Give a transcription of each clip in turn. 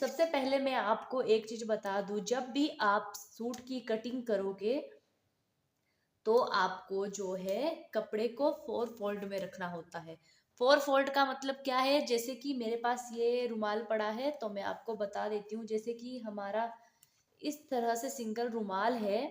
सबसे पहले मैं आपको एक चीज बता दूं, जब भी आप सूट की कटिंग करोगे तो आपको जो है कपड़े को फोर फोल्ड में रखना होता है। फोर फोल्ड का मतलब क्या है? जैसे कि मेरे पास ये रुमाल पड़ा है तो मैं आपको बता देती हूँ। जैसे कि हमारा इस तरह से सिंगल रुमाल है,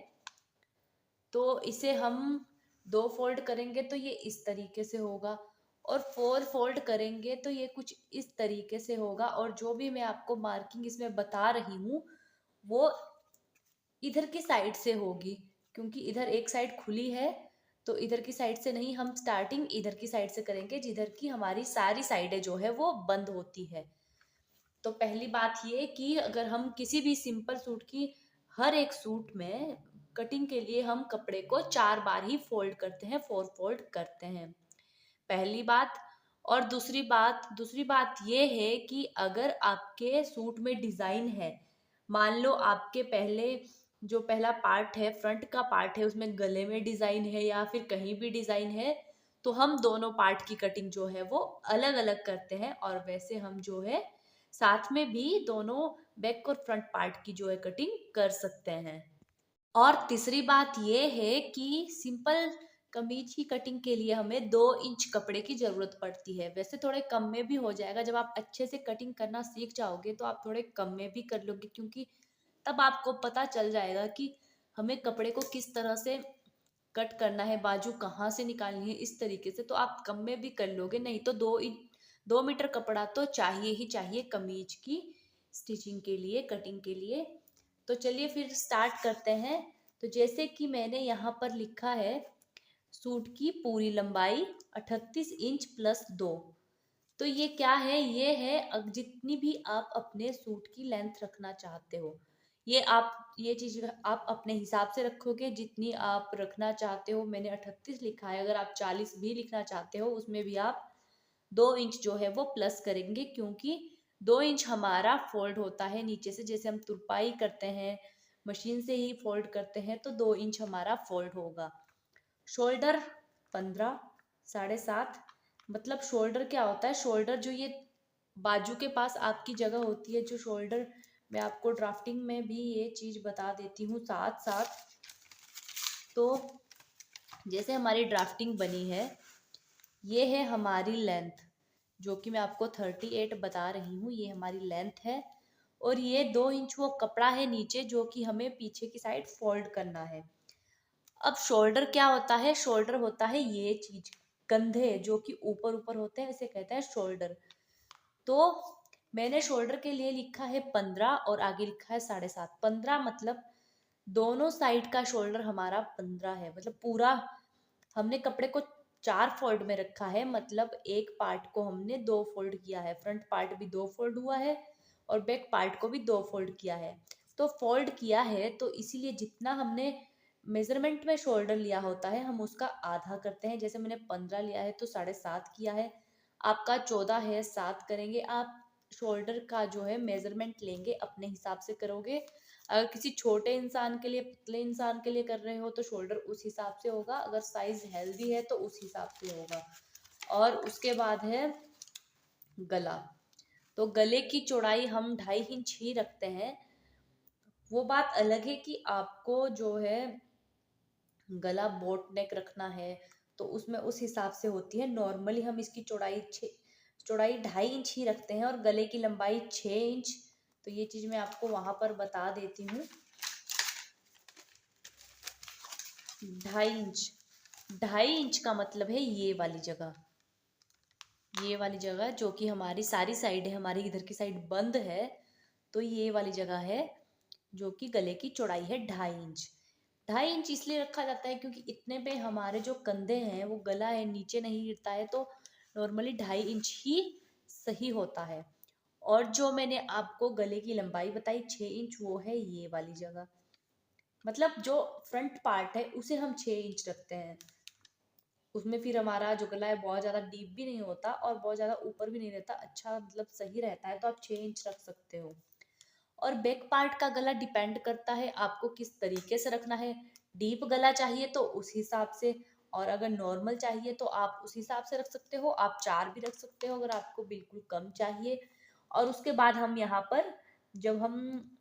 तो इसे हम दो फोल्ड करेंगे तो ये इस तरीके से होगा, और फोर फोल्ड करेंगे तो ये कुछ इस तरीके से होगा। और जो भी मैं आपको मार्किंग इसमें बता रही हूँ वो इधर की साइड से होगी, क्योंकि इधर एक साइड खुली है, तो इधर की साइड से नहीं, हम स्टार्टिंग इधर की साइड से करेंगे जिधर की हमारी सारी साइडें जो है वो बंद होती है। तो पहली बात ये कि अगर हम किसी भी सिंपल सूट की, हर एक सूट में कटिंग के लिए हम कपड़े को 4 बार ही फोल्ड करते हैं, फोर फोल्ड करते हैं, पहली बात। और दूसरी बात ये है कि अगर आपके सूट में डिजाइन है, मान लो आपके पहले जो पहला पार्ट है, फ्रंट का पार्ट है, उसमें गले में डिजाइन है या फिर कहीं भी डिजाइन है, तो हम दोनों पार्ट की कटिंग जो है वो अलग अलग करते हैं। और वैसे हम जो है साथ में भी दोनों बैक और फ्रंट पार्ट की जो है कटिंग कर सकते हैं। और तीसरी बात ये है कि सिंपल कमीज की कटिंग के लिए हमें 2 इंच कपड़े की जरूरत पड़ती है। वैसे थोड़े कम में भी हो जाएगा, जब आप अच्छे से कटिंग करना सीख जाओगे तो आप थोड़े कम में भी कर लोगे, क्योंकि तब आपको पता चल जाएगा कि हमें कपड़े को किस तरह से कट करना है, बाजू कहाँ से निकालनी है, इस तरीके से तो आप कम में भी कर लोगे। नहीं तो 2 मीटर कपड़ा तो चाहिए ही चाहिए कमीज की स्टिचिंग के लिए, कटिंग के लिए। तो चलिए फिर स्टार्ट करते हैं। तो जैसे कि मैंने यहाँ पर लिखा है, सूट की पूरी लंबाई 38 इंच प्लस 2। तो ये क्या है? ये है जितनी भी आप अपने सूट की लेंथ रखना चाहते हो, ये चीज आप अपने हिसाब से रखोगे जितनी आप रखना चाहते हो। मैंने 38 लिखा है, अगर आप 40 भी लिखना चाहते हो उसमें भी आप 2 इंच जो है वो प्लस करेंगे, क्योंकि 2 इंच हमारा फोल्ड होता है नीचे से, जैसे हम तुरपाई करते हैं मशीन से ही फोल्ड करते हैं, तो 2 इंच हमारा फोल्ड होगा। शोल्डर 15, 7.5। मतलब शोल्डर क्या होता है? शोल्डर जो ये बाजू के पास आपकी जगह होती है, जो शोल्डर, मैं आपको ड्राफ्टिंग में भी ये चीज बता देती हूँ साथ साथ। तो जैसे हमारी ड्राफ्टिंग बनी है, ये है हमारी लेंथ, जो कि मैं आपको 38 बता रही हूँ, ये हमारी लेंथ है। और ये 2 इंच वो कपड़ा है नीचे, जो कि हमें पीछे की साइड फोल्ड करना है। अब शोल्डर क्या होता है? शोल्डर होता है ये चीज, कंधे जो कि ऊपर ऊपर होते हैं, इसे कहते हैं शोल्डर। तो मैंने शोल्डर के लिए लिखा है 15 और आगे लिखा है 7.5। 15 मतलब दोनों साइड का शोल्डर हमारा 15 है, मतलब पूरा हमने कपड़े को 4 फोल्ड में रखा है, मतलब एक पार्ट को हमने 2 फोल्ड किया है, फ्रंट पार्ट भी 2 फोल्ड हुआ है और बैक पार्ट को भी 2 फोल्ड किया है। तो फोल्ड किया है तो इसीलिए जितना हमने मेजरमेंट में शोल्डर लिया होता है हम उसका आधा करते हैं। जैसे मैंने 15 लिया है तो 7.5 किया है, आपका 14 है, 7 करेंगे आप। शोल्डर का जो है मेजरमेंट लेंगे, अपने हिसाब से करोगे। अगर किसी छोटे इंसान के लिए, पतले इंसान के लिए कर रहे हो तो शोल्डर उस हिसाब से होगा, अगर साइज हेल्दी है तो उस हिसाब से होगा। और उसके बाद है गला। तो गले की चौड़ाई हम 2.5 इंच ही रखते हैं। वो बात अलग है कि आपको जो है गला बोट नेक रखना है तो उसमें उस हिसाब से होती है। नॉर्मली हम इसकी चौड़ाई 2.5 इंच ही रखते हैं और गले की लंबाई 6 इंच। तो ये चीज मैं आपको वहां पर बता देती हूँ। 2.5 इंच, 2.5 इंच का मतलब है ये वाली जगह जो कि हमारी सारी साइड है, हमारी इधर की साइड बंद है, तो ये वाली जगह है जो कि गले की चौड़ाई है 2.5 इंच। 2.5 इंच इसलिए रखा जाता है क्योंकि इतने पे हमारे जो कंधे हैं, वो गला है नीचे नहीं गिरता है, तो नॉर्मली 2.5 इंच ही सही होता है। और जो मैंने आपको गले की लंबाई बताई 6 इंच, वो है ये वाली जगह, मतलब जो फ्रंट पार्ट है उसे हम 6 इंच रखते हैं। उसमें फिर हमारा जो गला है बहुत ज़्यादा डीप भी नहीं होता और बहुत ज़्यादा ऊपर भी नहीं रहता, अच्छा मतलब सही रहता है, तो आप 6 इंच रख सकते हो। और बैक पार्ट का गला डिपेंड करता है आपको किस तरीके से रखना है। डीप गला चाहिए तो उस हिसाब से, और अगर नॉर्मल चाहिए तो आप उस हिसाब से रख सकते हो। आप 4 भी रख सकते हो अगर आपको बिल्कुल कम चाहिए। और उसके बाद हम यहाँ पर जब हम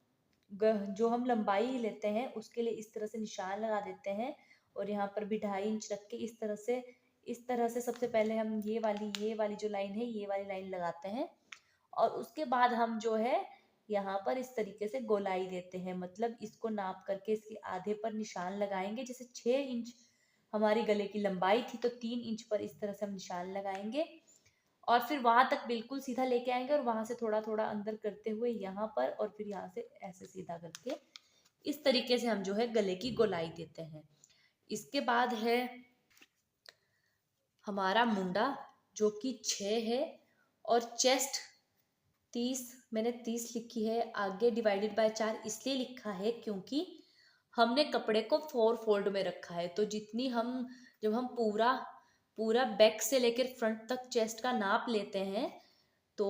जो हम लंबाई लेते हैं उसके लिए इस तरह से निशान लगा देते हैं, और यहाँ पर भी 2.5 इंच रख के इस तरह से सबसे पहले हम ये वाली जो लाइन है ये वाली लाइन लगाते हैं, और उसके बाद हम जो है यहाँ पर इस तरीके से गोलाई देते हैं, मतलब इसको नाप करके इसके आधे पर निशान लगाएंगे। जैसे 6 इंच हमारी गले की लंबाई थी तो 3 इंच पर इस तरह से हम निशान लगाएंगे, और फिर वहां तक बिल्कुल सीधा लेके आएंगे, और वहां से थोड़ा थोड़ा अंदर करते हुए यहाँ पर, और फिर यहाँ से ऐसे सीधा करके इस तरीके से हम जो है गले की गोलाई देते हैं। इसके बाद है हमारा मुंडा, जो कि 6 है, और चेस्ट 30, मैंने 30 लिखी है। आगे डिवाइडेड बाय 4 इसलिए लिखा है क्योंकि हमने कपड़े को 4 फोल्ड में रखा है, तो जितनी हम जब हम पूरा पूरा बैक से लेकर फ्रंट तक चेस्ट का नाप लेते हैं तो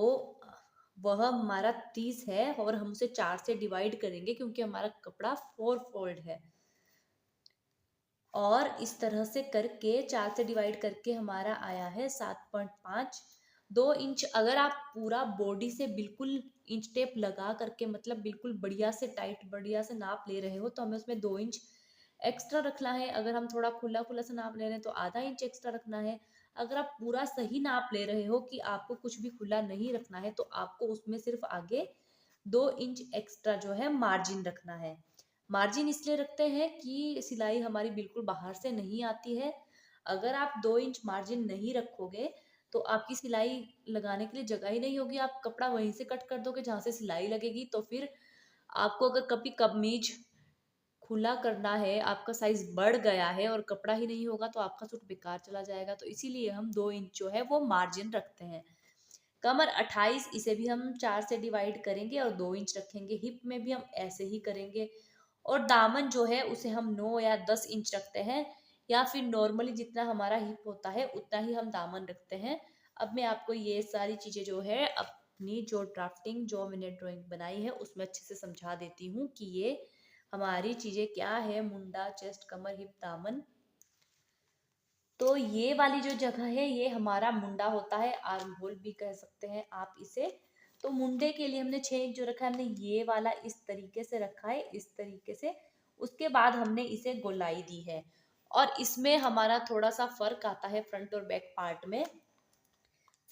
वह हमारा 30 है, और हम उसे 4 से डिवाइड करेंगे क्योंकि हमारा कपड़ा 4 फोल्ड है। और इस तरह से करके 4 से डिवाइड करके हमारा आया है 7.5। 2 इंच अगर आप पूरा बॉडी से बिल्कुल इंच टेप लगा करके, मतलब बिल्कुल बढ़िया से टाइट बढ़िया से नाप ले रहे हो, तो हमें उसमें 2 इंच एक्स्ट्रा रखना है। अगर हम थोड़ा खुला खुला से नाप ले रहे हैं तो आधा इंच एक्स्ट्रा रखना है। अगर आप पूरा सही नाप ले रहे हो कि आपको कुछ भी खुला नहीं रखना है, तो आपको उसमें सिर्फ आगे 2 इंच एक्स्ट्रा जो है मार्जिन रखना है। मार्जिन इसलिए रखते हैं कि सिलाई हमारी बिल्कुल बाहर से नहीं आती है। अगर आप 2 इंच मार्जिन नहीं रखोगे तो आपकी सिलाई लगाने के लिए जगह ही नहीं होगी, आप कपड़ा वहीं से कट कर दोगे जहाँ से सिलाई लगेगी। तो फिर आपको अगर कभी कमीज खुला करना है, आपका साइज बढ़ गया है और कपड़ा ही नहीं होगा, तो आपका सूट बेकार चला जाएगा। तो इसीलिए हम 2 इंच जो है वो मार्जिन रखते हैं। कमर 28, इसे भी हम 4 से डिवाइड करेंगे और 2 इंच रखेंगे। हिप में भी हम ऐसे ही करेंगे। और दामन जो है उसे हम 9 या 10 इंच रखते हैं, या फिर नॉर्मली जितना हमारा हिप होता है उतना ही हम दामन रखते हैं। अब मैं आपको ये सारी चीज़ें जो है अपनी जो ड्राफ्टिंग जो मैंने ड्राइंग बनाई है उसमें अच्छे से समझा देती हूँ कि ये हमारी चीज़ें क्या है। मुंडा, चेस्ट, कमर, हिप, दामन। तो ये वाली जो जगह है ये हमारा मुंडा होता है, आर्म होल भी कह सकते हैं आप इसे। तो मुंडे के लिए हमने 6 इंच जो रखा है, हमने ये वाला इस तरीके से रखा है, इस तरीके से। उसके बाद हमने इसे गोलाई दी है, और इसमें हमारा थोड़ा सा फर्क आता है फ्रंट और बैक पार्ट में।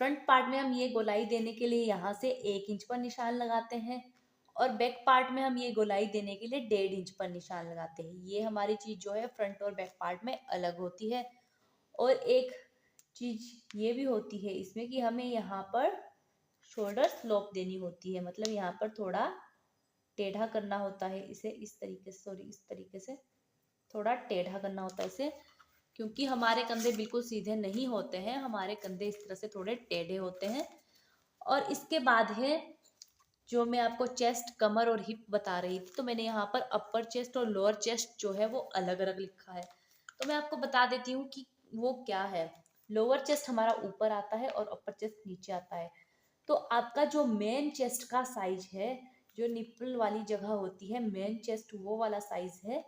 फ्रंट पार्ट में हम ये गोलाई देने के लिए यहाँ से 1 इंच पर निशान लगाते हैं, और बैक पार्ट में हम ये गोलाई देने के लिए 1.5 इंच पर निशान लगाते हैं। ये हमारी चीज जो है फ्रंट और बैक पार्ट में अलग होती है। और एक चीज ये भी होती है इसमें कि हमें यहाँ पर शोल्डर स्लोप देनी होती है, मतलब यहाँ पर थोड़ा टेढ़ा करना होता है इसे, इस तरीके से, सॉरी इस तरीके से थोड़ा टेढ़ा करना होता है इसे, क्योंकि हमारे कंधे बिल्कुल सीधे नहीं होते हैं, हमारे कंधे इस तरह से थोड़े टेढ़े होते हैं। और इसके बाद है जो मैं आपको चेस्ट, कमर और हिप बता रही थी, तो मैंने यहाँ पर अपर चेस्ट और लोअर चेस्ट जो है वो अलग अलग लिखा है। तो मैं आपको बता देती हूँ कि वो क्या है। लोअर चेस्ट हमारा ऊपर आता है और अपर चेस्ट नीचे आता है। तो आपका जो मेन चेस्ट का साइज है, जो निप्पल वाली जगह होती है, मेन चेस्ट वो वाला साइज है,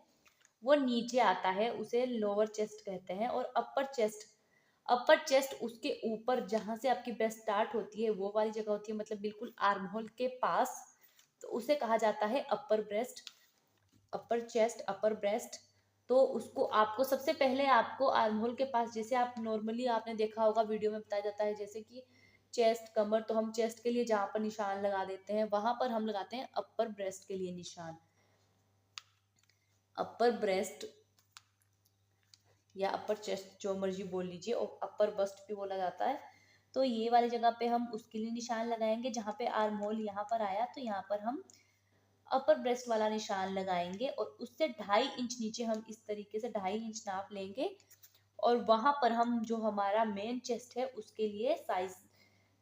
वो नीचे आता है, उसे लोअर चेस्ट कहते हैं। और अपर चेस्ट उसके ऊपर जहां से आपकी ब्रेस्ट स्टार्ट होती है वो वाली जगह होती है, मतलब बिल्कुल आर्म होल के पास, तो उसे कहा जाता है अपर ब्रेस्ट, अपर चेस्ट, अपर ब्रेस्ट। तो उसको आपको सबसे पहले आपको आर्म होल के पास, जैसे आप नॉर्मली आपने देखा होगा वीडियो में बताया जाता है, जैसे कि चेस्ट, कमर, तो हम चेस्ट के लिए जहाँ पर निशान लगा देते हैं वहां पर हम लगाते हैं अपर ब्रेस्ट के लिए निशान। अपर ब्रेस्ट या अपर चेस्ट जो मर्जी बोल लीजिए, और अपर बस्ट भी बोला जाता है। तो ये वाली जगह पे हम उसके लिए निशान लगाएंगे, जहाँ पे आर्म होल यहाँ पर आया तो यहाँ पर हम अपर ब्रेस्ट वाला निशान लगाएंगे, और उससे 2.5 इंच नीचे हम इस तरीके से 2.5 इंच नाप लेंगे। और वहां पर हम जो हमारा मेन चेस्ट है उसके लिए साइज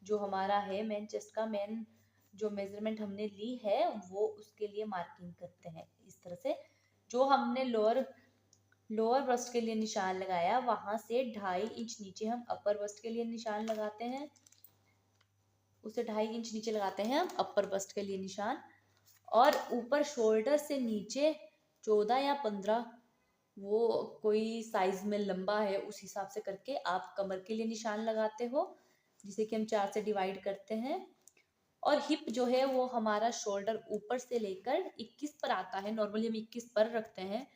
जो हमारा है मेन चेस्ट का, मेन जो मेजरमेंट हमने ली है वो उसके लिए मार्किंग करते हैं इस तरह से। जो हमने लोअर लोअर बस्ट के लिए निशान लगाया वहां से 2.5 इंच नीचे हम अपर बस्ट के लिए निशान लगाते हैं, उसे 2.5 इंच नीचे लगाते हैं हम अपर बस्ट के लिए निशान। और ऊपर शोल्डर से नीचे 14 या 15, वो कोई साइज में लंबा है उस हिसाब से करके आप कमर के लिए निशान लगाते हो, जिसे कि हम 4 से डिवाइड करते हैं। और हिप जो है वो हमारा शोल्डर ऊपर से लेकर 21 पर आता है। नॉर्मली हम 21 पर रखते हैं,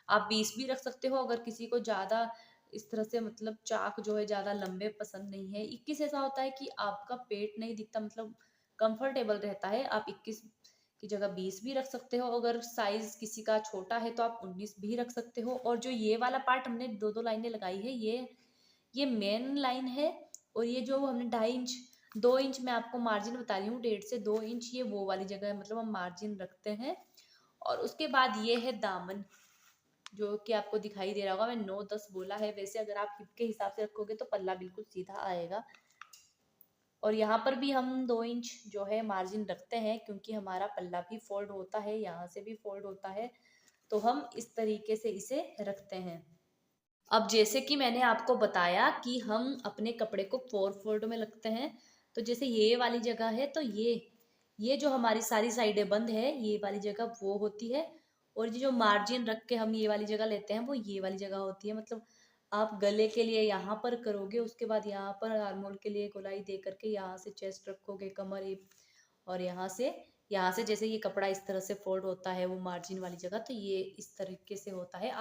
आप 20 भी रख सकते हो अगर किसी को ज़्यादा इस तरह से मतलब चाक जो है ज़्यादा लंबे पसंद नहीं है। 21 ऐसा होता है कि आपका पेट नहीं दिखता, मतलब कंफर्टेबल रहता है। आप 21 की जगह 20 भी रख सकते हो। अगर साइज किसी का छोटा है तो आप 19 भी रख सकते हो। और जो ये वाला पार्ट हमने दो दो लाइनें लगाई है, ये मेन लाइन है। और ये जो हमने 2.5 इंच 2 इंच मैं आपको मार्जिन बता रही हूँ, 1.5 से 2 इंच ये वो वाली जगह है, मतलब हम मार्जिन रखते हैं। और उसके बाद ये है दामन, जो कि आपको दिखाई दे रहा होगा। मैं 9-10 बोला है, वैसे अगर आप हिप के हिसाब से रखोगे तो पल्ला बिल्कुल सीधा आएगा। और यहाँ पर भी हम 2 इंच जो है मार्जिन रखते हैं, क्योंकि हमारा पल्ला भी फोल्ड होता है, यहाँ से भी फोल्ड होता है, तो हम इस तरीके से इसे रखते हैं। अब जैसे कि मैंने आपको बताया कि हम अपने कपड़े को 4 फोल्ड में लगते हैं, तो जैसे ये वाली जगह है तो ये जो हमारी सारी साइडें बंद है, ये वाली जगह वो होती है। और ये जो मार्जिन रख के हम ये वाली जगह लेते हैं, वो ये वाली जगह होती है। मतलब आप गले के लिए यहाँ पर करोगे, उसके बाद यहाँ पर आर्मोल के लिए गोलाई दे करके यहाँ से चेस्ट रखोगे, कमर हिप, और यहाँ से जैसे ये कपड़ा इस तरह से फोल्ड होता है वो मार्जिन वाली जगह, तो ये इस तरीके से होता है।